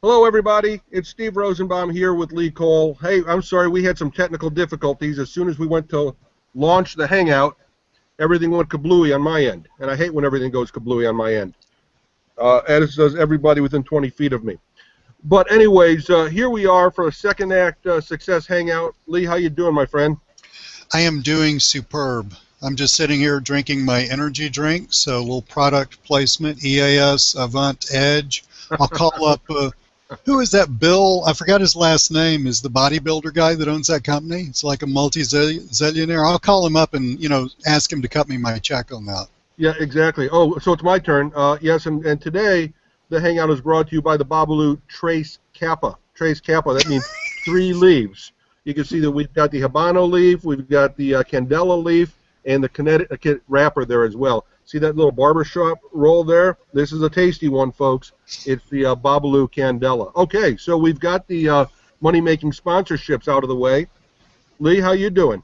Hello, everybody. It's Steve Rosenbaum here with Lee Cole. Hey, I'm sorry, we had some technical difficulties. As soon as we went to launch the Hangout, everything went kablooey on my end, and I hate when everything goes kablooey on my end, as does everybody within 20 feet of me. But anyways, here we are for a second act Success Hangout. Lee, how you doing, my friend? I am doing superb. I'm just sitting here drinking my energy drink, so a little product placement, EAS, Avant, Edge. I'll call up... who is that? Bill? I forgot his last name. Is the bodybuilder guy that owns that company? It's like a multi-zillionaire. I'll call him up and ask him to cut me my check on that. Yeah, exactly. Oh, so it's my turn. Yes, and today the Hangout is brought to you by the Babalu Trace Kappa. Trace Kappa. That means 3 leaves. You can see that we've got the Habano leaf, we've got the Candela leaf, and the Connecticut wrapper there as well. See that little barbershop roll there? This is a tasty one, folks. It's the Babalu Candela. Okay, so we've got the money-making sponsorships out of the way. Lee, how you doing?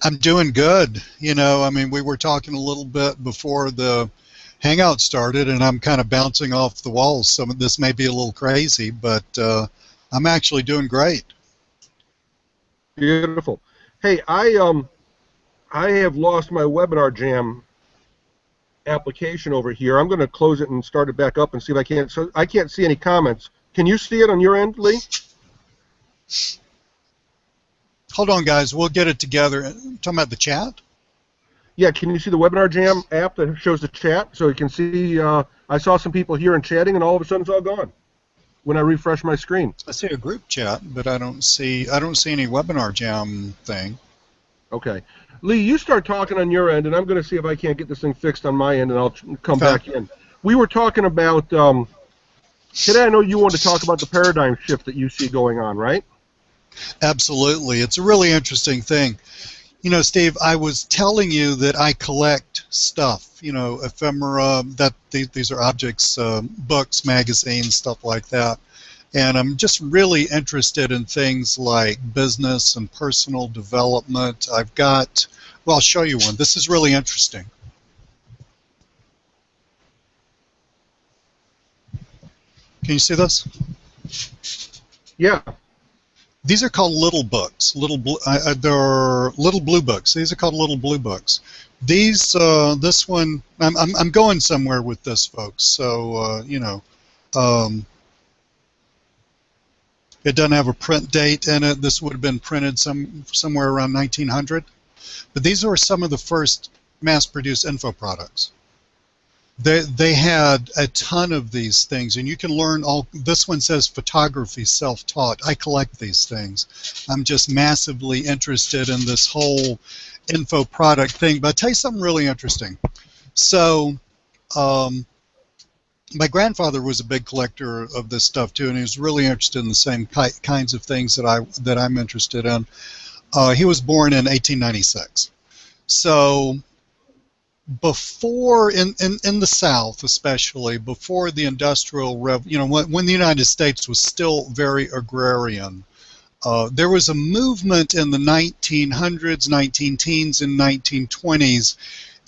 I'm doing good. I mean, we were talking a little bit before the Hangout started, and I'm kind of bouncing off the walls. Some of this may be a little crazy, but I'm actually doing great. Beautiful. Hey, I have lost my Webinar Jam application over here. I'm going to close it and start it back up and see if I can. So I can't see any comments. Can you see it on your end, Lee? Hold on, guys. We'll get it together. Talking about the chat? Yeah. Can you see the Webinar Jam app that shows the chat? So you can see. I saw some people here and chatting, and all of a sudden it's all gone when I refresh my screen. I see a group chat, but I don't see any Webinar Jam thing. Okay. Lee, you start talking on your end, and I'm going to see if I can't get this thing fixed on my end, and I'll come back in. We were talking about, today I know you wanted to talk about the paradigm shift that you see going on, right? Absolutely. It's a really interesting thing. Steve, I was telling you that I collect stuff, ephemera, that these are objects, books, magazines, stuff like that. And I'm just really interested in things like business and personal development. I've got, well, I'll show you one. This is really interesting. Can you see this? Yeah. These are called little books. They're little blue books. These are called little blue books. These, this one, I'm going somewhere with this, folks. So, it doesn't have a print date in it. This would have been printed somewhere around 1900. But these are some of the first mass-produced info products. They had a ton of these things, and you can learn all. This one says photography self-taught. I collect these things. I'm just massively interested in this whole info product thing. But I'll tell you something really interesting. So, my grandfather was a big collector of this stuff too, and he was really interested in the same kinds of things that I'm interested in. He was born in 1896. So before, in the South especially, before the Industrial Revolution, when the United States was still very agrarian, there was a movement in the 1900s, 19-teens, and 1920s.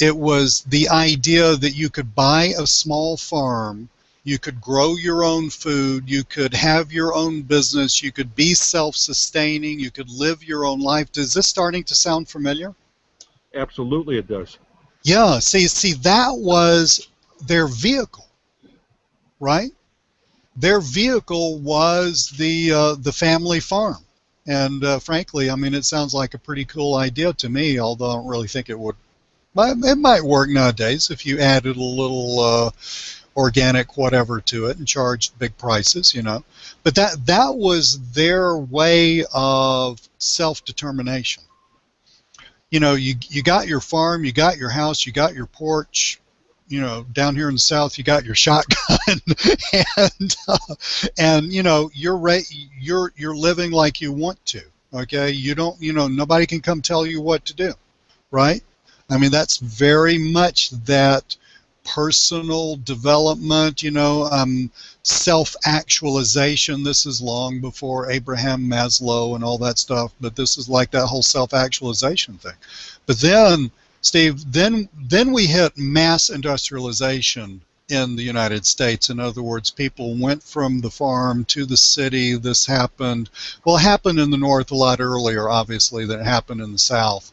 It was the idea that you could buy a small farm, you could grow your own food, you could have your own business, you could be self-sustaining, you could live your own life. Is this starting to sound familiar? Absolutely it does. Yeah, see, that was their vehicle, right? Their vehicle was the family farm. And frankly, I mean, it sounds like a pretty cool idea to me, although I don't really think it would. It might work nowadays if you added a little organic whatever to it and charged big prices, But that was their way of self-determination. You got your farm, you got your house, you got your porch. Down here in the South, you got your shotgun, and you're living like you want to. Okay, you don't. Nobody can come tell you what to do, right? I mean, that's very much that personal development, self-actualization. This is long before Abraham Maslow and all that stuff, but this is like that whole self-actualization thing. But then, Steve, then we hit mass industrialization in the United States. In other words, people went from the farm to the city. This happened, well, it happened in the North a lot earlier, obviously, than it happened in the South.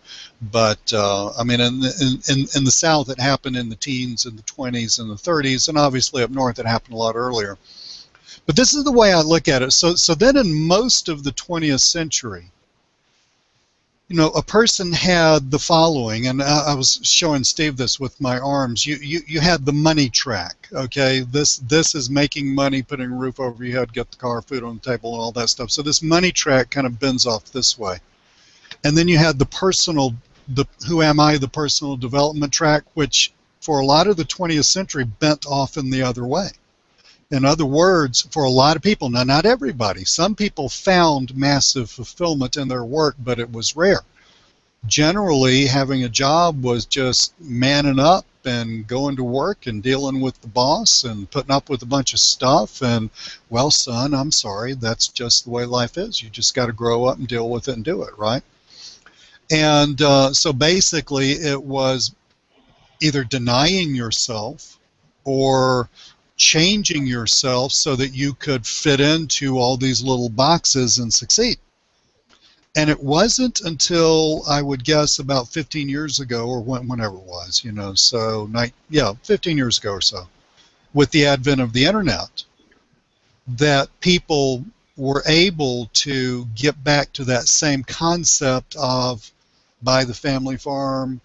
But, I mean, in the South, it happened in the teens and the 20s and the 30s, and obviously up north, it happened a lot earlier. But this is the way I look at it. So then in most of the 20th century, you know, a person had the following, and I was showing Steve this with my arms. You had the money track, okay? This is making money, putting a roof over your head, get the car, food on the table, and all that stuff. So this money track kind of bends off this way. And then you had the personal, the who am I, the personal development track, which for a lot of the 20th century bent off in the other way. In other words, for a lot of people, now not everybody, some people found massive fulfillment in their work, but it was rare. Generally, having a job was just manning up and going to work and dealing with the boss and putting up with a bunch of stuff. And, well, son, I'm sorry, that's just the way life is. You just got to grow up and deal with it and do it, right? And so basically it was either denying yourself or changing yourself so that you could fit into all these little boxes and succeed. And it wasn't until, I would guess, about 15 years ago, or whenever it was, you know, so, 15 years ago or so, with the advent of the internet, that people were able to get back to that same concept of buy the family farm,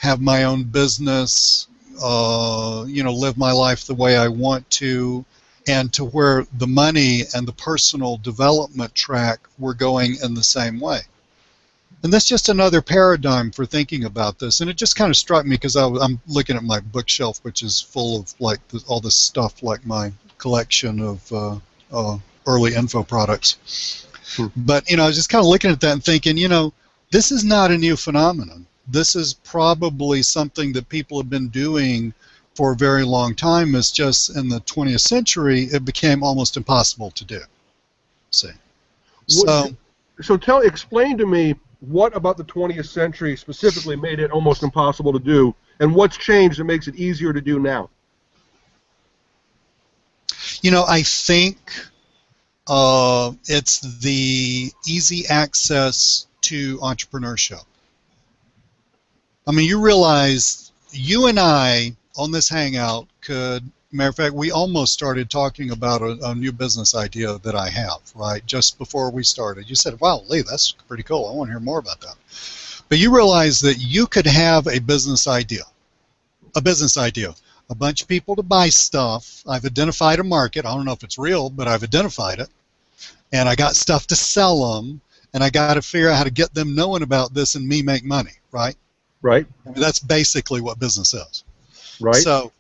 have my own business, you know, live my life the way I want to, and to where the money and the personal development track were going in the same way. And that's just another paradigm for thinking about this. And it just kind of struck me because I'm looking at my bookshelf, which is full of like all this stuff, like my collection of early info products. But, you know, I was just kind of looking at that and thinking, you know, this is not a new phenomenon. This is probably something that people have been doing for a very long time. It's just in the 20th century, it became almost impossible to do. See? So explain to me what about the 20th century specifically made it almost impossible to do, and what's changed that makes it easier to do now? You know, I think it's the easy access to entrepreneurship. I mean, you realize you and I on this hangout could, matter of fact, we almost started talking about a new business idea that I have, right, just before we started. You said, wow, Lee, that's pretty cool. I want to hear more about that. But you realize that you could have a business idea, a bunch of people to buy stuff. I've identified a market. I don't know if it's real, but I've identified it. And I got stuff to sell them, and I got to figure out how to get them knowing about this and me make money, right? Right. I mean, that's basically what business is. Right. So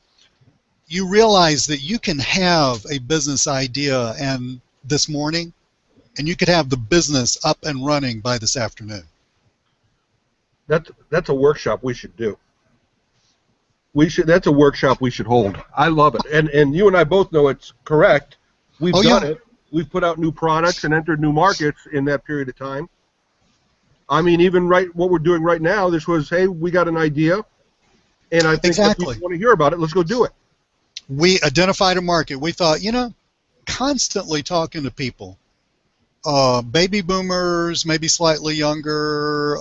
you realize that you can have a business idea and this morning, and you could have the business up and running by this afternoon. That's a workshop we should do. That's a workshop we should hold. I love it. And you and I both know it's correct. We've done it. We've put out new products and entered new markets in that period of time. I mean, even what we're doing right now, this was, hey, we got an idea, and I think that people want to hear about it. Let's go do it. We identified a market. We thought, you know, constantly talking to people, baby boomers, maybe slightly younger,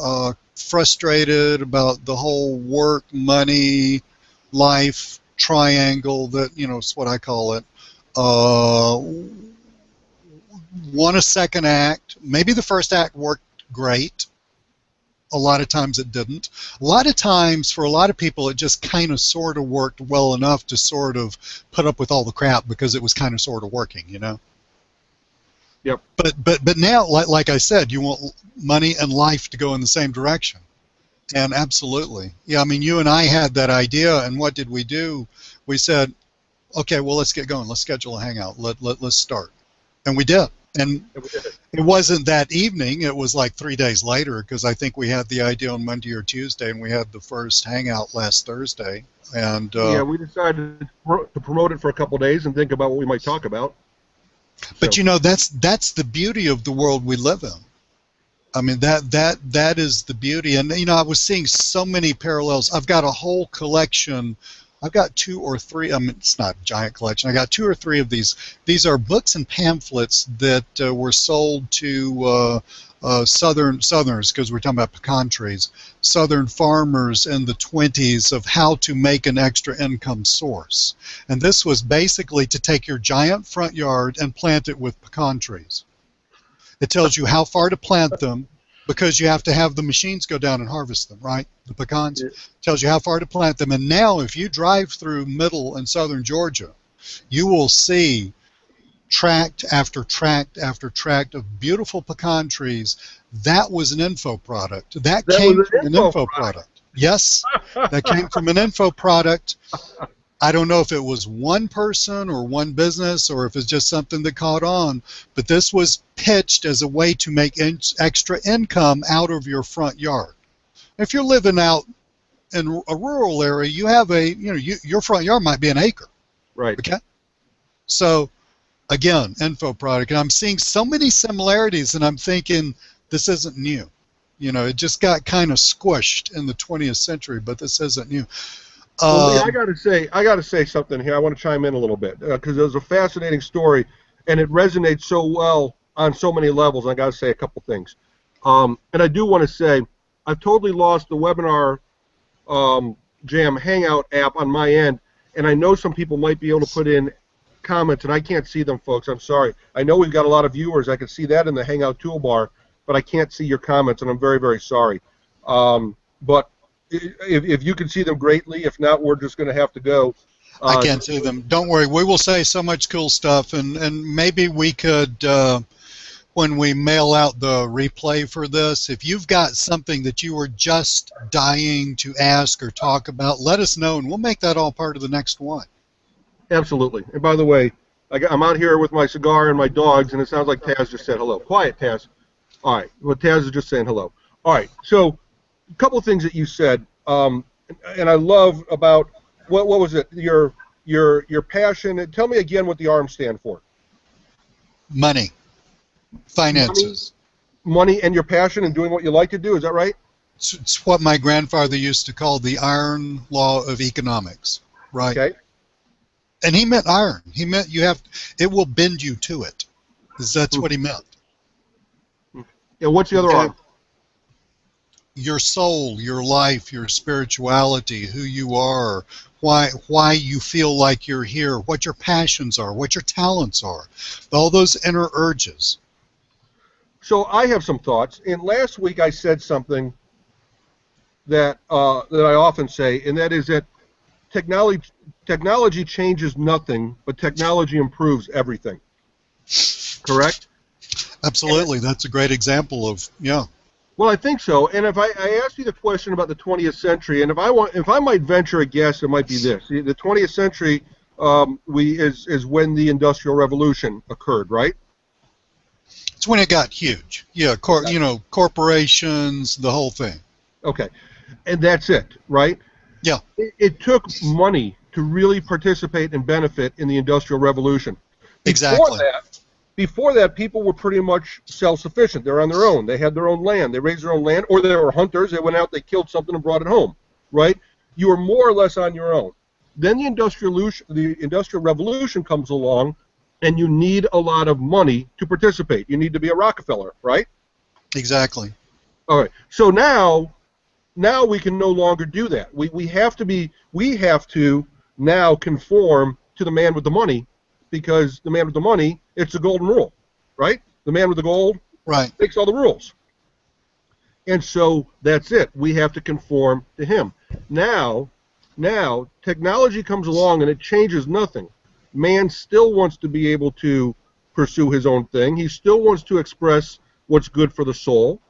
frustrated about the whole work, money, life triangle that, you know, is what I call it. Want a second act. Maybe the first act worked great. A lot of times it didn't. A lot of times, for a lot of people, it just kind of sort of worked well enough to sort of put up with all the crap because it was kind of sort of working, you know? Yep. But now, like I said, you want money and life to go in the same direction. And absolutely. Yeah, I mean, you and I had that idea, and what did we do? We said, okay, well, let's get going. Let's schedule a hangout. Let's start. And we did. And it wasn't that evening. It was like 3 days later, because I think we had the idea on Monday or Tuesday, and we had the first hangout last Thursday. And yeah, we decided to promote it for a couple of days and think about what we might talk about. But you know, that's the beauty of the world we live in. I mean, that is the beauty. And you know, I was seeing so many parallels. I've got a whole collection I've got 2 or 3. I mean, it's not a giant collection. I got 2 or 3 of these. These are books and pamphlets that were sold to Southerners, because we're talking about pecan trees, Southern farmers in the 20s of how to make an extra income source. And this was basically to take your giant front yard and plant it with pecan trees. It tells you how far to plant them, because you have to have the machines go down and harvest them, right? The pecans. Yeah. Tells you how far to plant them. And now if you drive through middle and southern Georgia, you will see tract after tract after tract of beautiful pecan trees. That was an info product. That came from an info product. Yes, that came from an info product. I don't know if it was one person or one business or if it's just something that caught on, but this was pitched as a way to make extra income out of your front yard. If you're living out in a rural area, you have your front yard might be an acre. Right. Okay. So, again, info product, and I'm seeing so many similarities, and I'm thinking this isn't new. It just got kind of squished in the 20th century, but this isn't new. Well, Lee, I got to say something here. I want to chime in a little bit because it was a fascinating story, and it resonates so well on so many levels. I got to say a couple things, and I do want to say I've totally lost the webinar Jam Hangout app on my end, and I know some people might be able to put in comments, and I can't see them, folks. I'm sorry. I know we've got a lot of viewers. I can see that in the Hangout toolbar, but I can't see your comments, and I'm very, very sorry. But if you can see them, greatly. If not, we're just going to have to go. I can't see them. Don't worry. We will say so much cool stuff, and maybe we could, when we mail out the replay for this, if you've got something that you were just dying to ask or talk about, let us know, and we'll make that all part of the next one. Absolutely. And by the way, I'm out here with my cigar and my dogs, and it sounds like Taz just said hello. Quiet, Taz. All right. Well, Taz is just saying hello. All right. So, a couple of things that you said, and I love about what was it? Your passion. Tell me again what the ARMs stand for. Money, finances, money, and your passion and doing what you like to do. Is that right? It's what my grandfather used to call the iron law of economics. Right. Okay. And he meant iron. He meant it will bend you to it. That's what he meant. And what's the other arm? Your soul, your life, your spirituality, who you are, why you feel like you're here, what your passions are, what your talents are, all those inner urges. So I have some thoughts. And last week I said something that I often say, and that is that technology changes nothing, but technology improves everything. Correct? Absolutely. That's a great example of, yeah. Well, I think so. And if I ask you the question about the 20th century, and if I might venture a guess, it might be this: the 20th century is when the Industrial Revolution occurred, right? It's when it got huge. Yeah, corporations, the whole thing. Okay, and that's it, right? Yeah. It took money to really participate and benefit in the Industrial Revolution. Exactly. Before that, people were pretty much self-sufficient. They're on their own. They had their own land. They raised their own land, or they were hunters. They went out, they killed something and brought it home, right? You were more or less on your own. Then the Industrial Revolution comes along, and you need a lot of money to participate. You need to be a Rockefeller, right? Exactly. All right. So now we can no longer do that. We have to now conform to the man with the money, because the man with the money, it's the golden rule, right? The man with the gold makes all the rules. And so that's it. We have to conform to him. Now technology comes along and it changes nothing. Man still wants to be able to pursue his own thing. He still wants to express what's good for the soul.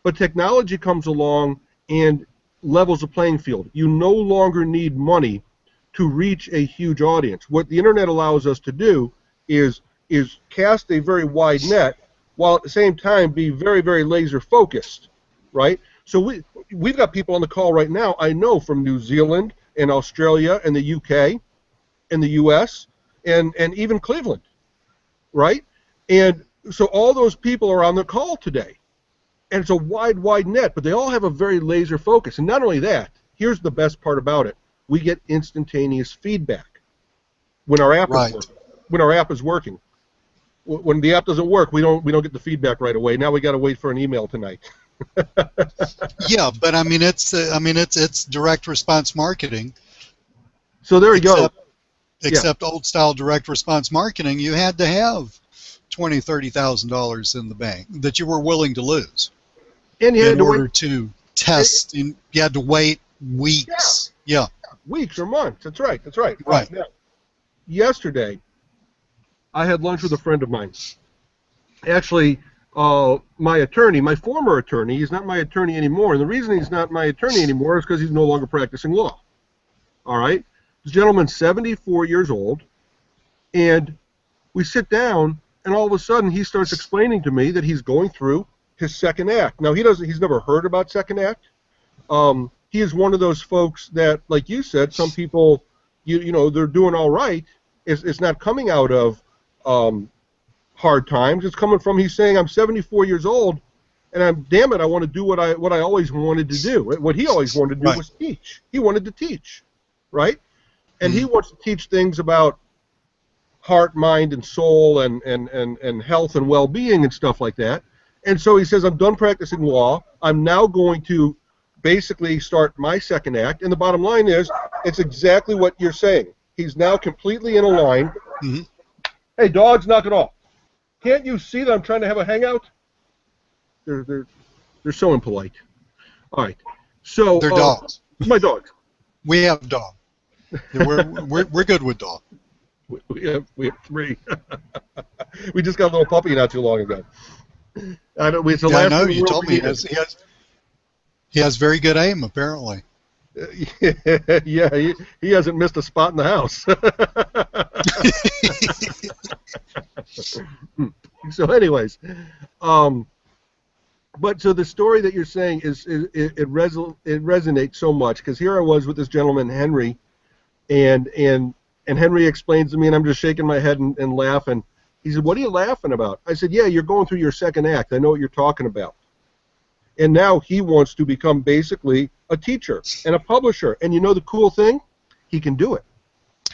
But technology comes along and levels the playing field. You no longer need money to reach a huge audience. What the internet allows us to do is cast a very wide net, while at the same time be very, very laser focused, right? So we've got people on the call right now, I know, from New Zealand and Australia and the UK and the US and even Cleveland, right? And so all those people are on the call today. And it's a wide net, but they all have a very laser focus. And not only that, here's the best part about it. we get instantaneous feedback when our app is working. When our app is working. When the app doesn't work, we don't get the feedback right away. Now we got to wait for an email tonight. Yeah, but I mean it's direct response marketing. So there you go. Except old style direct response marketing, you had to have $20,000-$30,000 in the bank that you were willing to lose, and you had in order to test. You had to wait weeks. Yeah. Weeks or months. That's right. Right. Now, yesterday, I had lunch with a friend of mine. Actually, my attorney, my former attorney, he's not my attorney anymore. And the reason he's not my attorney anymore is because he's no longer practicing law. All right? This gentleman's 74 years old, and we sit down, and all of a sudden he starts explaining to me that he's going through his second act. Now, he's never heard about second act. He is one of those folks that, like you said, some people, you know, they're doing all right. It's not coming out of hard times. It's coming from, he's saying, I'm 74 years old, and I want to do what I always wanted to do. What he always wanted to do was teach. He wanted to teach, right? And he wants to teach things about heart, mind, and soul, and health and well-being and stuff like that. And so he says, I'm done practicing law. I'm now going to basically start my second act. And the bottom line is, it's exactly what you're saying. He's now completely in a line. Mm-hmm. Hey, dogs, knock it off. Can't you see that I'm trying to have a hangout? They're so impolite. All right. So they're dogs. My dogs. We have dogs. We're good with dogs. We have 3. We just got a little puppy not too long ago. I know. I know. You told me he has very good aim, apparently. Yeah, he hasn't missed a spot in the house. So, anyways, but so the story that you're saying it resonates so much, because here I was with this gentleman Henry, and Henry explains to me, and I'm just shaking my head and laughing. He said, "What are you laughing about?" I said, "Yeah, you're going through your second act. I know what you're talking about." And now he wants to become basically a teacher and a publisher. And you know the cool thing? He can do it.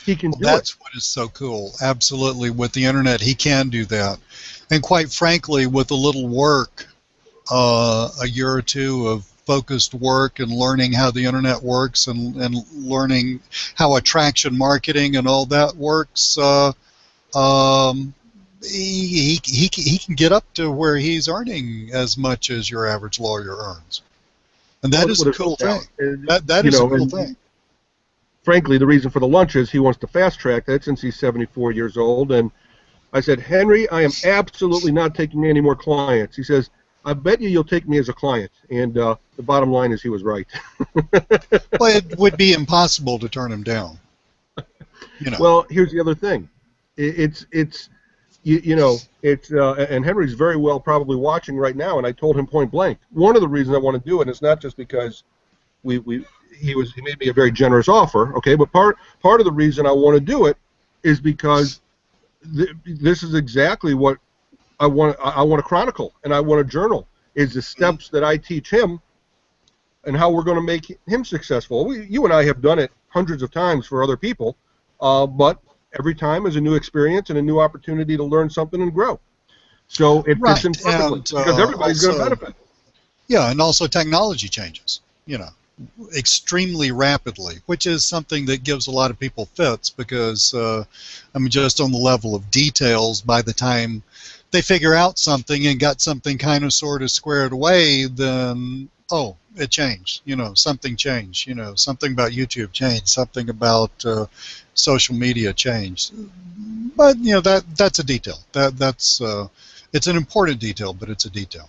He can do it. That's what is so cool. Absolutely. With the internet, he can do that. And quite frankly, with a little work, a year or two of focused work and learning how the internet works and learning how attraction marketing and all that works, he can get up to where he's earning as much as your average lawyer earns. And that is a cool thing. That is a cool thing. Frankly, the reason for the lunch is he wants to fast track that since he's 74 years old. And I said, Henry, I am absolutely not taking any more clients. He says, I bet you'll take me as a client. And the bottom line is he was right. Well, it would be impossible to turn him down. You know. Well, here's the other thing. And Henry's very well probably watching right now, and I told him point blank, one of the reasons I want to do it is not just because he made me a very generous offer, okay, but part of the reason I want to do it is because this is exactly what I want to chronicle, and I want to journal, is the steps that I teach him and how we're going to make him successful. You and I have done it hundreds of times for other people, but every time is a new experience and a new opportunity to learn something and grow. So it fits in perfectly because everybody's going to benefit. Yeah, and also technology changes, extremely rapidly, which is something that gives a lot of people fits because, just on the level of details, by the time they figure out something and got something kind of sort of squared away, then, it changed, something changed, something about YouTube changed, something about social media changed. But, that's a detail. That's it's an important detail, but it's a detail.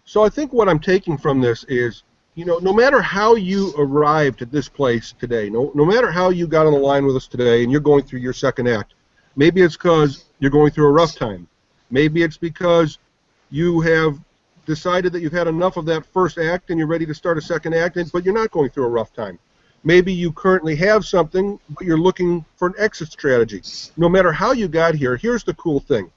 So I think what I'm taking from this is, no matter how you arrived at this place today, no matter how you got on the line with us today and you're going through your second act, maybe it's because you're going through a rough time. Maybe it's because you have decided that you've had enough of that first act and you're ready to start a second act, but you're not going through a rough time. Maybe you currently have something, but you're looking for an exit strategy. No matter how you got here, here's the cool thing.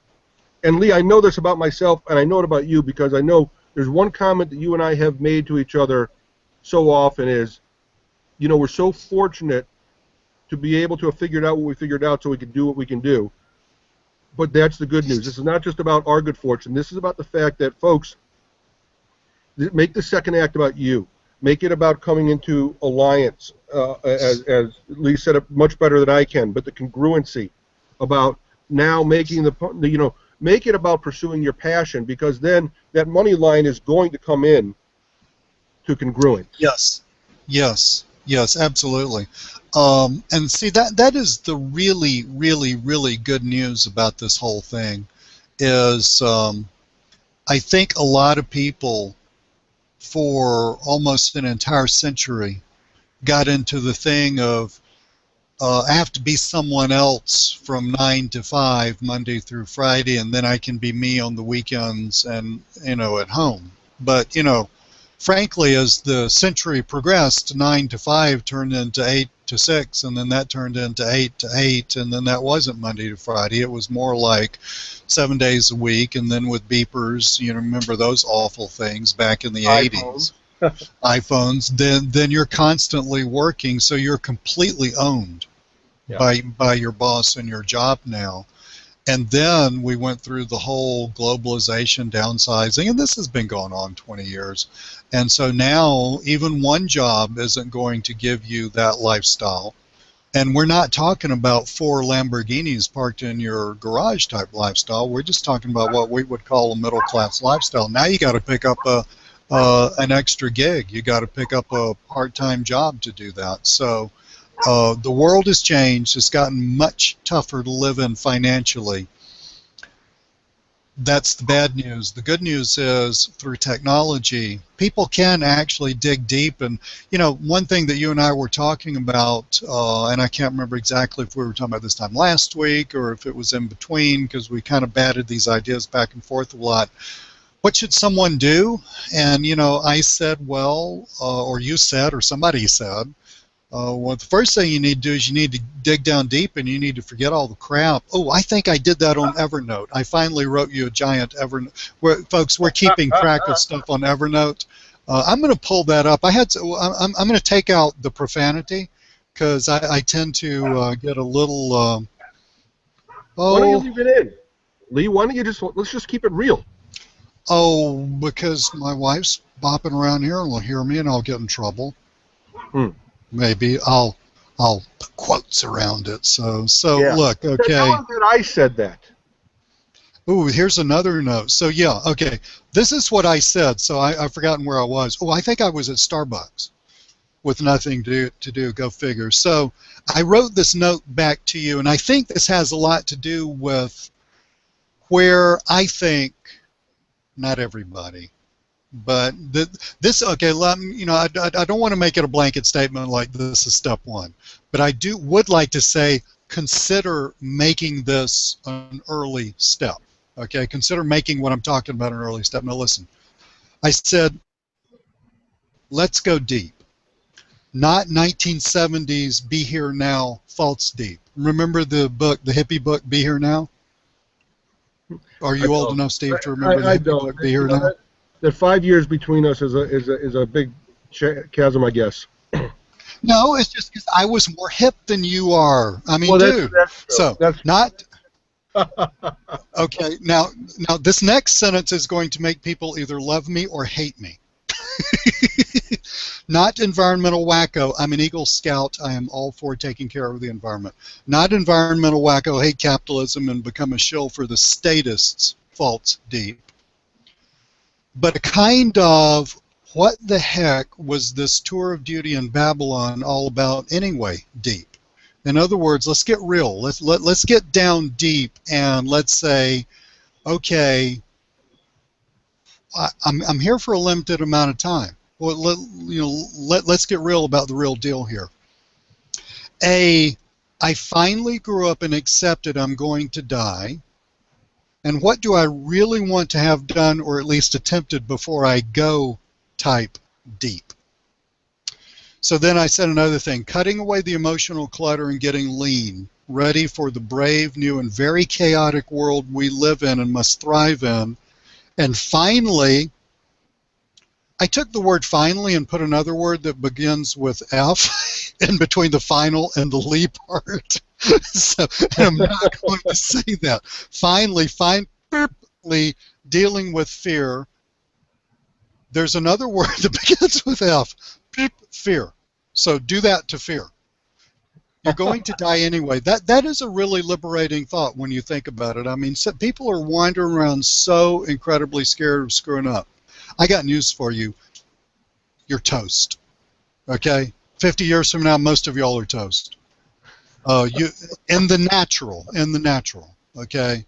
And Lee, I know this about myself, and I know it about you because I know there's one comment that you and I have made to each other so often is, we're so fortunate to be able to have figured out what we figured out so we can do what we can do. But that's the good news. This is not just about our good fortune. This is about the fact that, folks, make the second act about you. Make it about coming into alliance, as Lee said it much better than I can, but the congruency about now making make it about pursuing your passion, because then that money line is going to come in to congruence. Yes, yes, yes, absolutely. And see, that is the really, really, really good news about this whole thing is I think a lot of people for almost an entire century got into the thing of I have to be someone else from 9 to 5 Monday through Friday, and then I can be me on the weekends and at home. But frankly, as the century progressed, 9 to 5 turned into 8 to 6, and then that turned into 8 to 8, and then that wasn't Monday to Friday. It was more like 7 days a week, and then with beepers, remember those awful things back in the 80s. iPhones, then you're constantly working, so you're completely owned by your boss and your job now. And then we went through the whole globalization, downsizing, and this has been going on 20 years. And so now even one job isn't going to give you that lifestyle. And we're not talking about 4 Lamborghinis parked in your garage type lifestyle. We're just talking about what we would call a middle class lifestyle. Now you got to pick up an extra gig. You got to pick up a part-time job to do that. So the world has changed. It's gotten much tougher to live in financially. That's the bad news. The good news is through technology, people can actually dig deep. And, one thing that you and I were talking about, and I can't remember exactly if we were talking about this time last week or if it was in between, because we kind of batted these ideas back and forth a lot. What should someone do? And, I said, or you said, or somebody said, well, the first thing you need to do is you need to dig down deep and you need to forget all the crap. Oh, I think I did that on Evernote. I finally wrote you a giant Evernote. Folks, we're keeping track of stuff on Evernote. I'm going to pull that up. I'm going to take out the profanity because I tend to get a little. Why don't you leave it in, Lee? Why don't you let's just keep it real? Oh, because my wife's bopping around here and will hear me and I'll get in trouble. Maybe I'll put quotes around it. So yeah. Look, okay. Tell them that I said that. Ooh, here's another note. So yeah, okay. This is what I said. So I've forgotten where I was. Oh, I think I was at Starbucks with nothing to do. Go figure. So I wrote this note back to you, and I think this has a lot to do with where I think, not everybody, but this, okay, I don't want to make it a blanket statement like this is step one, but I would like to say consider making this an early step. Okay, consider making what I'm talking about an early step. Now listen, I said, let's go deep. Not 1970s Be Here Now, false deep. Remember the book, the hippie book, Be Here Now? Are you old enough, Steve, to remember the hippie book, Be Here Now? That 5 years between us is a big chasm, I guess. No, it's just because I was more hip than you are. I mean, dude. That's not. Okay. Now this next sentence is going to make people either love me or hate me. Not environmental wacko. I'm an Eagle Scout. I am all for taking care of the environment. Not environmental wacko. Hate capitalism and become a shill for the statists. False deep. But a kind of, what the heck was this tour of duty in Babylon all about anyway, deep? In other words, let's get real. Let's get down deep and let's say, okay, I'm here for a limited amount of time. Well, let's get real about the real deal here. I finally grew up and accepted I'm going to die. And what do I really want to have done, or at least attempted, before I go type deep? So then I said another thing, cutting away the emotional clutter and getting lean, ready for the brave, new, and very chaotic world we live in and must thrive in. And finally, I took the word finally and put another word that begins with F in between the final and the Lee part. So, and I'm not going to say that. Finally, dealing with fear. There's another word that begins with F. Fear. So do that to fear. You're going to die anyway. That is a really liberating thought when you think about it. I mean, people are wandering around so incredibly scared of screwing up. I got news for you. You're toast. Okay? 50 years from now, most of y'all are toast. In the natural. Okay?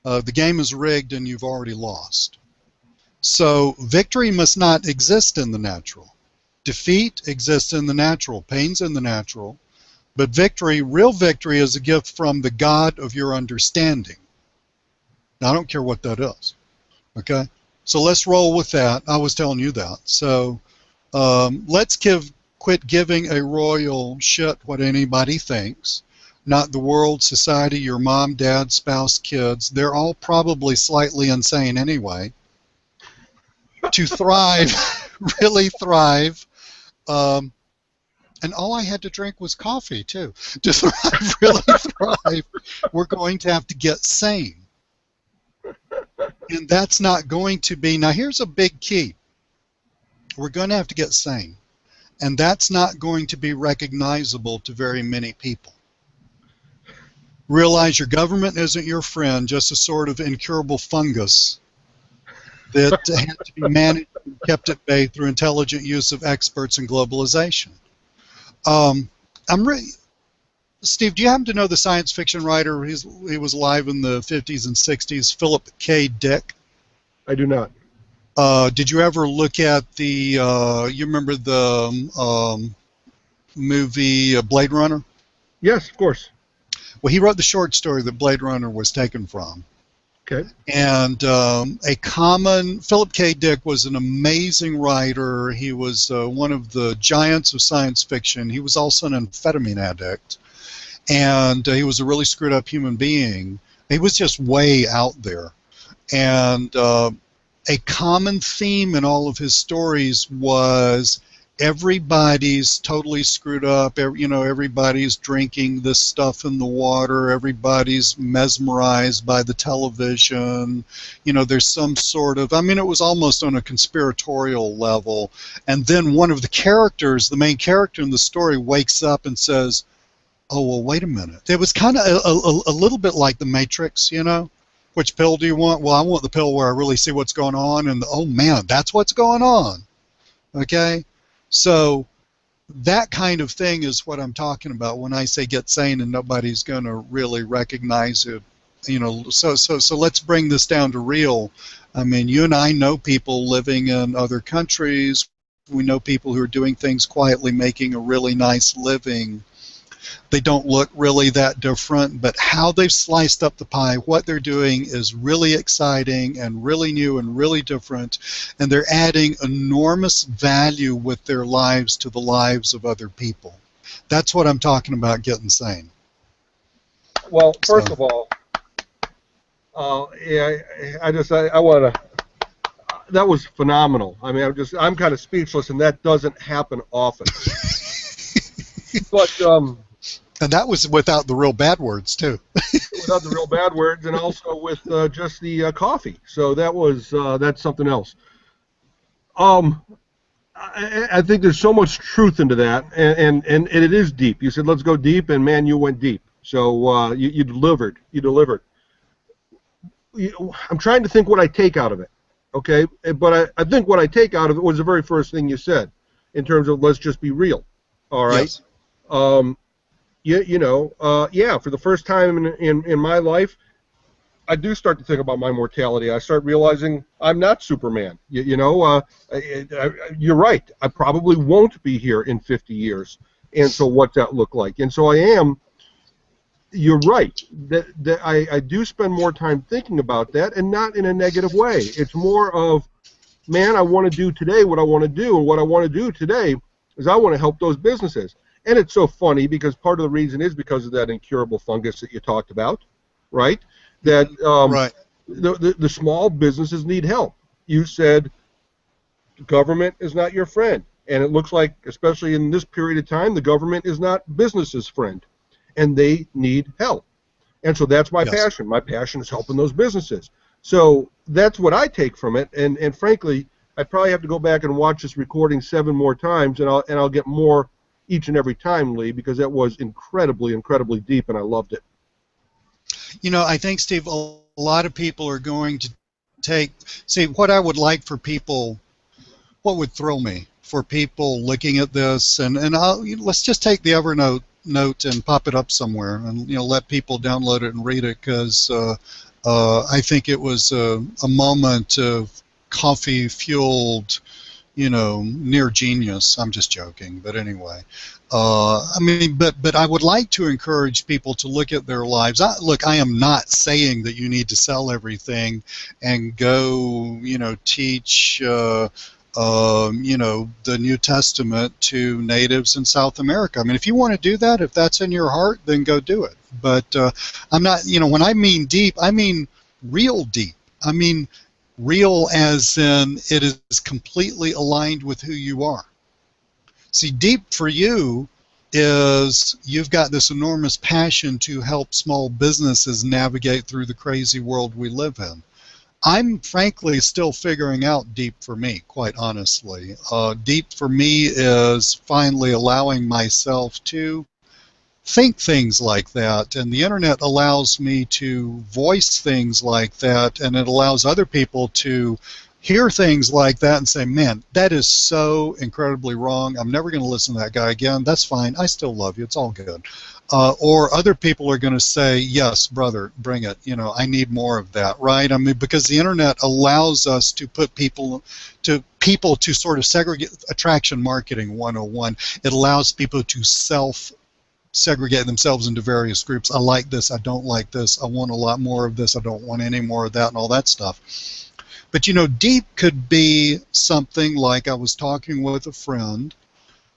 The game is rigged and you've already lost. So victory must not exist in the natural. Defeat exists in the natural. Pain's in the natural. But victory, real victory, is a gift from the God of your understanding. Now, I don't care what that is. Okay? So let's roll with that. I was telling you that. So let's quit giving a royal shit what anybody thinks. Not the world, society, your mom, dad, spouse, kids. They're all probably slightly insane anyway. To thrive, really thrive, and all I had to drink was coffee, too. To thrive, really thrive, we're going to have to get sane. And that's not going to be... Now, here's a big key. We're going to have to get sane. And that's not going to be recognizable to very many people. Realize your government isn't your friend, just a sort of incurable fungus that had to be managed and kept at bay through intelligent use of experts and globalization. Steve, do you happen to know the science fiction writer? He was alive in the 50s and 60s, Philip K. Dick? I do not. Did you ever look at the, you remember the movie Blade Runner? Yes, of course. Well, he wrote the short story that Blade Runner was taken from. Okay. And Philip K. Dick was an amazing writer. He was one of the giants of science fiction. He was also an amphetamine addict. And he was a really screwed up human being. He was just way out there. And a common theme in all of his stories was everybody's totally screwed up. Everybody's drinking this stuff in the water. Everybody's mesmerized by the television. There's some sort of, it was almost on a conspiratorial level. And then one of the characters, the main character in the story, wakes up and says, oh, well, wait a minute. It was kind of a little bit like The Matrix, Which pill do you want? Well, I want the pill where I really see what's going on. And, oh, man, that's what's going on. Okay? So that kind of thing is what I'm talking about when I say get sane and nobody's going to really recognize it. So let's bring this down to real. You and I know people living in other countries. We know people who are doing things quietly, making a really nice living. They don't look really that different, but how they've sliced up the pie, what they're doing is really exciting and really new and really different, and they're adding enormous value with their lives to the lives of other people. That's what I'm talking about getting sane. Well, first of all, I want to. That was phenomenal. I'm kind of speechless, and that doesn't happen often. But and that was without the real bad words too. Without the real bad words, and also with just the coffee. So that's something else. I think there's so much truth into that, and it is deep. You said let's go deep, and man, you went deep. So you delivered. You delivered. I'm trying to think what I take out of it. Okay, but I think what I take out of it was the very first thing you said, in terms of let's just be real. All right. Yes. For the first time in my life, I do start to think about my mortality. I start realizing I'm not Superman. You're right. I probably won't be here in 50 years. And so what's that look like? And so you're right, that I do spend more time thinking about that, and not in a negative way. It's more of, man, I want to do today what I want to do, and what I want to do today is I want to help those businesses. And it's so funny because part of the reason is because of that incurable fungus that you talked about, right? That right. The small businesses need help. You said Government is not your friend. And it looks like, especially in this period of time, the government is not business's friend. And they need help. And so that's my Yes. passion. My passion is helping those businesses. So that's what I take from it. And frankly, I probably have to go back and watch this recording 7 more times, and I'll get more each and every time, Lee, because that was incredibly, incredibly deep, and I loved it. You know, I think, Steve, a lot of people are going to see, what I would like for people, what would thrill me for people looking at this, and let's just take the Evernote note and pop it up somewhere, and let people download it and read it, because I think it was a moment of coffee-fueled, near genius. I'm just joking, but anyway. I mean, but I would like to encourage people to look at their lives. Look, I am not saying that you need to sell everything and go, teach, the New Testament to natives in South America. I mean, if you want to do that, if that's in your heart, then go do it. But I'm not, when I mean deep, I mean real deep. I mean real as in it is completely aligned with who you are. See, deep for you is you've got this enormous passion to help small businesses navigate through the crazy world we live in. I'm frankly still figuring out deep for me, quite honestly. Deep for me is finally allowing myself to think things like that, and the internet allows me to voice things like that, and it allows other people to hear things like that and say, man, that is so incredibly wrong. I'm never going to listen to that guy again. That's fine. I still love you. It's all good. Or other people are going to say, yes, brother, bring it. I need more of that, right? I mean, because the internet allows us to put people to sort of segregate. Attraction marketing 101. It allows people to segregate themselves into various groups. I like this. I don't like this. I want a lot more of this. I don't want any more of that, and all that stuff. But deep could be something like, I was talking with a friend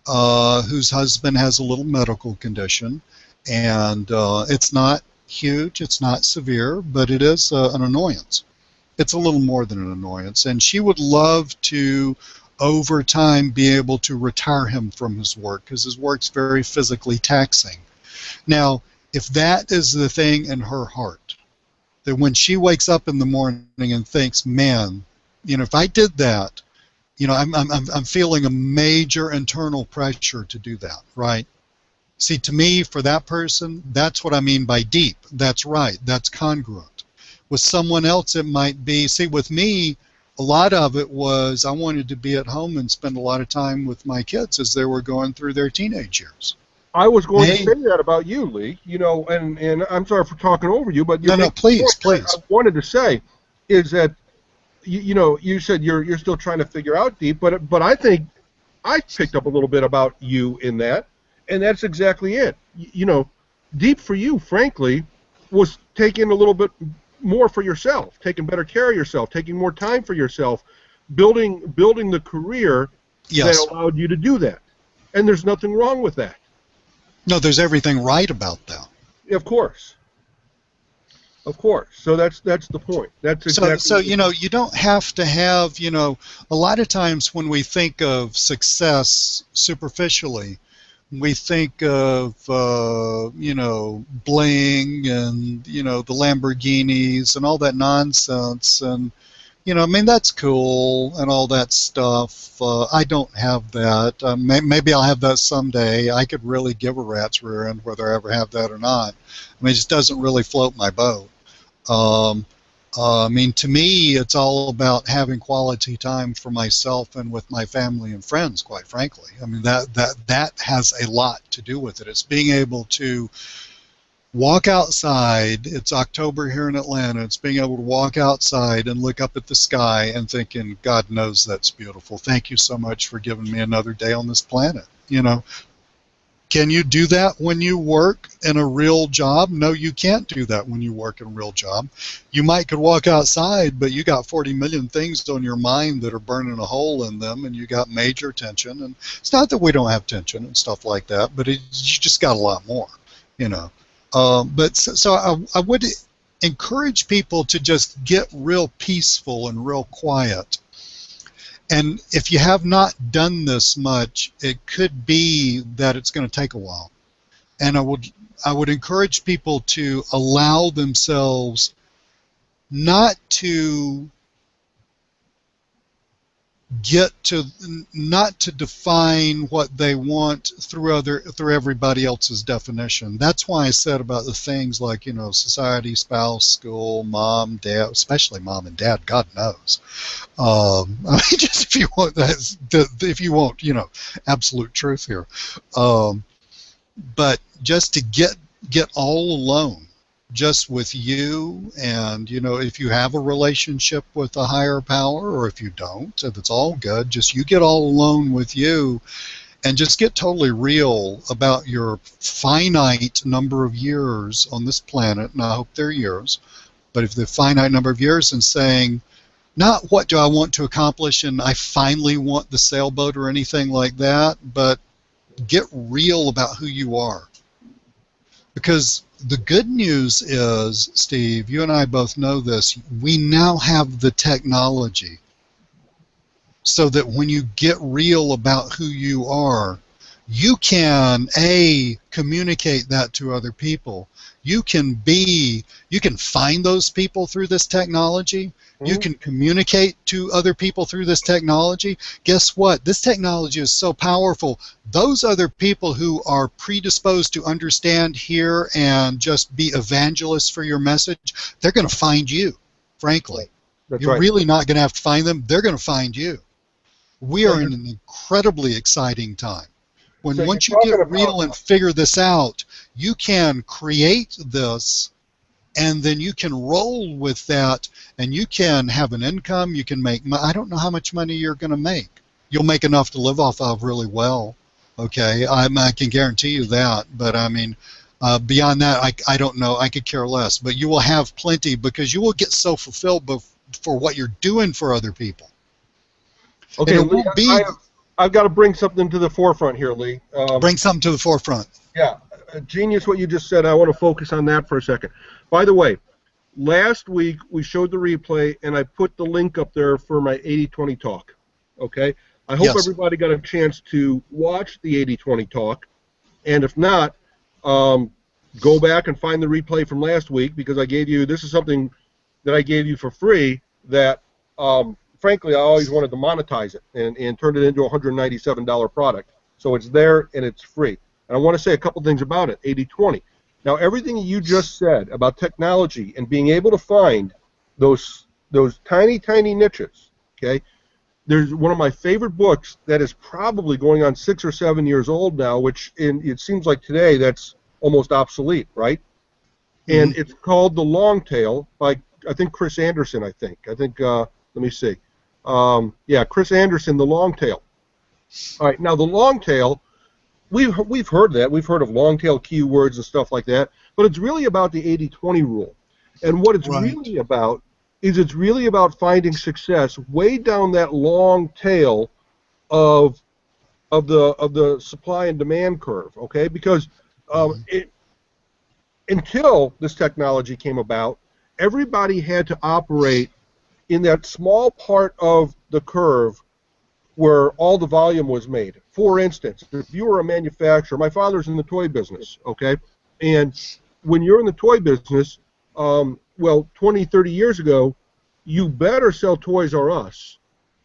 whose husband has a little medical condition, and it's not huge, it's not severe, but it is an annoyance. It's a little more than an annoyance, and she would love to, over time, be able to retire him from his work, because his work's very physically taxing. Now, if that is the thing in her heart, that when she wakes up in the morning and thinks, man, if I did that, I'm feeling a major internal pressure to do that, right? See, to me, for that person, that's what I mean by deep. That's right. That's congruent. With someone else, it might be, see, with me, a lot of it was I wanted to be at home and spend a lot of time with my kids as they were going through their teenage years. I was going to say that about you, Lee. And I'm sorry for talking over you, but no, please. I wanted to say is that you said you're still trying to figure out deep, but I think I picked up a little bit about you in that, and that's exactly it. Deep for you, frankly, was taking a little bit more for yourself, taking better care of yourself, taking more time for yourself, building the career that allowed you to do that. And there's nothing wrong with that. No, there's everything right about that. Of course. So that's the point. That's exactly. So you don't have to have, a lot of times when we think of success superficially, we think of bling and the Lamborghinis and all that nonsense, and I mean, that's cool and all that stuff. I don't have that. Maybe I'll have that someday. I could really give a rat's rear end whether I ever have that or not. I mean, it just doesn't really float my boat. I mean, to me, it's all about having quality time for myself and with my family and friends, quite frankly. I mean, that has a lot to do with it. It's being able to walk outside. It's October here in Atlanta. It's being able to walk outside and look up at the sky and thinking, God knows that's beautiful. Thank you so much for giving me another day on this planet. Can you do that when you work in a real job? No, you can't do that when you work in a real job. You could walk outside, but you got 40 million things on your mind that are burning a hole in them, and you got major tension. And it's not that we don't have tension and stuff like that, but you just got a lot more, But so I would encourage people to just get real peaceful and real quiet And if you have not done this much, it could be that it's going to take a while. And I would encourage people to allow themselves not to not to define what they want through everybody else's definition. That's why I said about the things like, society, spouse, school, mom, dad, especially mom and dad, God knows. I mean, just if you want absolute truth here. But just to get all alone, just with you, and if you have a relationship with a higher power, or if you don't, that's all good. Just you get all alone with you, and just get totally real about your finite number of years on this planet, and I hope they're years, but if the finite number of years, and saying, not what do I want to accomplish and I finally want the sailboat or anything like that, but get real about who you are. Because the good news is, Steve, you and I both know this, we now have the technology so that when you get real about who you are, you can, communicate that to other people. You can find those people through this technology. You can communicate to other people through this technology. Guess what? This technology is so powerful. Those other people who are predisposed to understand, hear, and just be evangelists for your message, they're going to find you, frankly. You're really not going to have to find them. They're going to find you. We are in an incredibly exciting time. Once you get real and figure this out, you can create this, and then you can roll with that, and you can have an income. You can make, I don't know how much money you're going to make. You'll make enough to live off of really well, okay? I can guarantee you that, but I mean, beyond that, I don't know. I could care less, but you will have plenty because you will get so fulfilled for what you're doing for other people. Okay, Lee, I've got to bring something to the forefront here, Lee. Bring something to the forefront. Yeah, genius what you just said. I want to focus on that for a second. By the way, last week we showed the replay, and I put the link up there for my 80-20 talk. Okay? I hope everybody got a chance to watch the 80-20 talk, and if not, go back and find the replay from last week, because this is something that I gave you for free that, frankly, I always wanted to monetize it and turn it into a $197 product. So it's there and it's free. And I want to say a couple things about it, 80-20. Now, everything you just said about technology and being able to find those tiny, tiny niches, okay? There's one of my favorite books that is probably going on 6 or 7 years old now, which it seems like today that's almost obsolete, right? And it's called The Long Tail by, I think, Chris Anderson, let me see. Chris Anderson, The Long Tail. All right, now the long tail, we've heard that. We've heard of long tail keywords and stuff like that, but it's really about the 80-20 rule. And what it's really about is it's really about finding success way down that long tail of the supply and demand curve, okay? Because until this technology came about, everybody had to operate in that small part of the curve where all the volume was made. For instance, if you were a manufacturer, my father's in the toy business, okay? And when you're in the toy business, 20, 30 years ago, you better sell Toys R Us,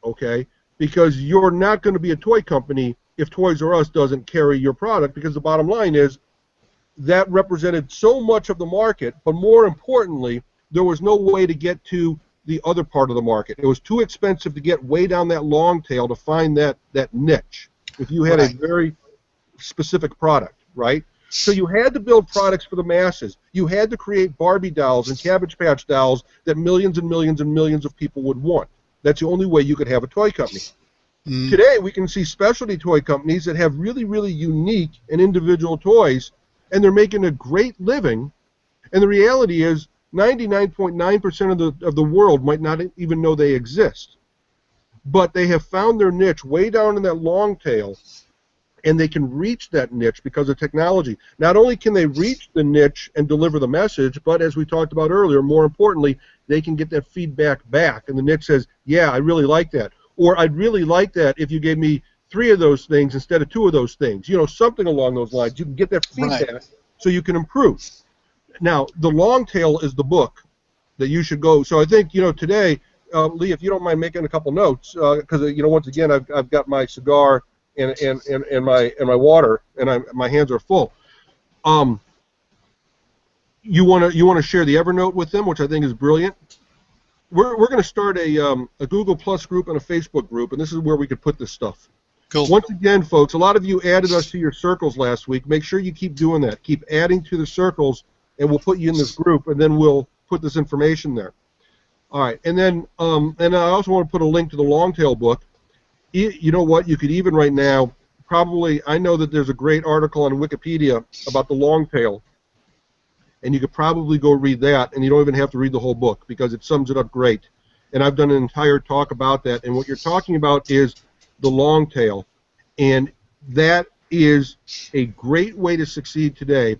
okay? Because you're not going to be a toy company if Toys R Us doesn't carry your product, because the bottom line is that represented so much of the market, but more importantly, there was no way to get to the other part of the market. It was too expensive to get way down that long tail to find that niche if you had a very specific product, right? So you had to build products for the masses. You had to create Barbie dolls and Cabbage Patch dolls that millions and millions and millions of people would want. That's the only way you could have a toy company. Today we can see specialty toy companies that have really, really unique and individual toys, and they're making a great living, and the reality is 99.9% of the world might not even know they exist. But they have found their niche way down in that long tail, and they can reach that niche because of technology. Not only can they reach the niche and deliver the message, but as we talked about earlier, more importantly, they can get that feedback back, and the niche says, yeah, I really like that. Or I'd really like that if you gave me 3 of those things instead of 2 of those things. You know, something along those lines. You can get that Right. feedback so you can improve. Now, the long tail is the book that you should go. So I think, you know, today, Lee, if you don't mind making a couple notes, because you know, once again, I've got my cigar and my water, and my hands are full. You want to share the Evernote with them, which I think is brilliant. We're going to start a Google Plus group and a Facebook group, and this is where we could put this stuff. Cool. Once again, folks, a lot of you added us to your circles last week. Make sure you keep doing that. Keep adding to the circles, and we'll put you in this group, and then we'll put this information there. All right, and then and I also want to put a link to the long tail book. You know what? You could even right now, probably, I know that there's a great article on Wikipedia about the long tail, and you could probably go read that, and you don't even have to read the whole book because it sums it up great. And I've done an entire talk about that, and what you're talking about is the long tail, and that is a great way to succeed today.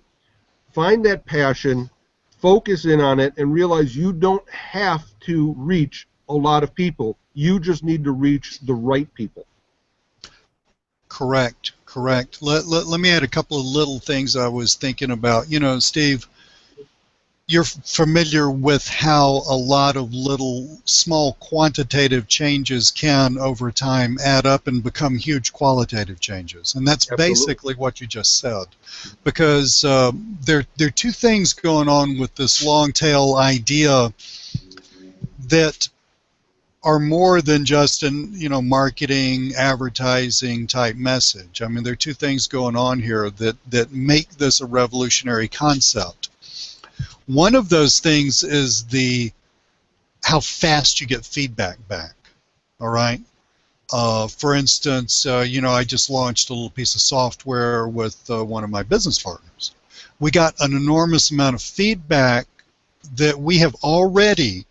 Find that passion, focus in on it, and realize you don't have to reach a lot of people. You just need to reach the right people. Correct. Let me add a couple of little things I was thinking about. You know, Steve, you're familiar with how a lot of little small quantitative changes can over time add up and become huge qualitative changes, and that's Absolutely. basically what you just said, because there are 2 things going on with this long tail idea that are more than just an, you know, marketing, advertising type message. I mean, there are 2 things going on here that make this a revolutionary concept. One of those things is how fast you get feedback back. All right. For instance, you know, I just launched a little piece of software with one of my business partners. We got an enormous amount of feedback that we have already,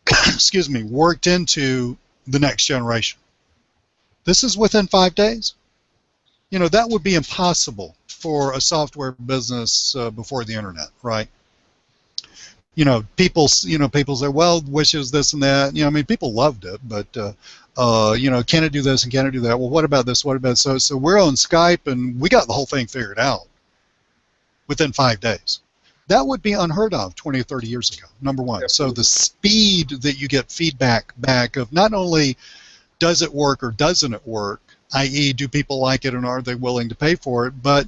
excuse me, worked into the next generation. This is within 5 days. You know, that would be impossible for a software business before the internet, right? You know, people say, well, wishes this and that. You know, I mean, people loved it, but you know, can it do this and can it do that? Well, what about this? What about so we're on Skype and we got the whole thing figured out within 5 days. That would be unheard of 20 or 30 years ago. Number one. Absolutely. So the speed that you get feedback back of not only does it work or doesn't it work, i.e., do people like it and are they willing to pay for it, but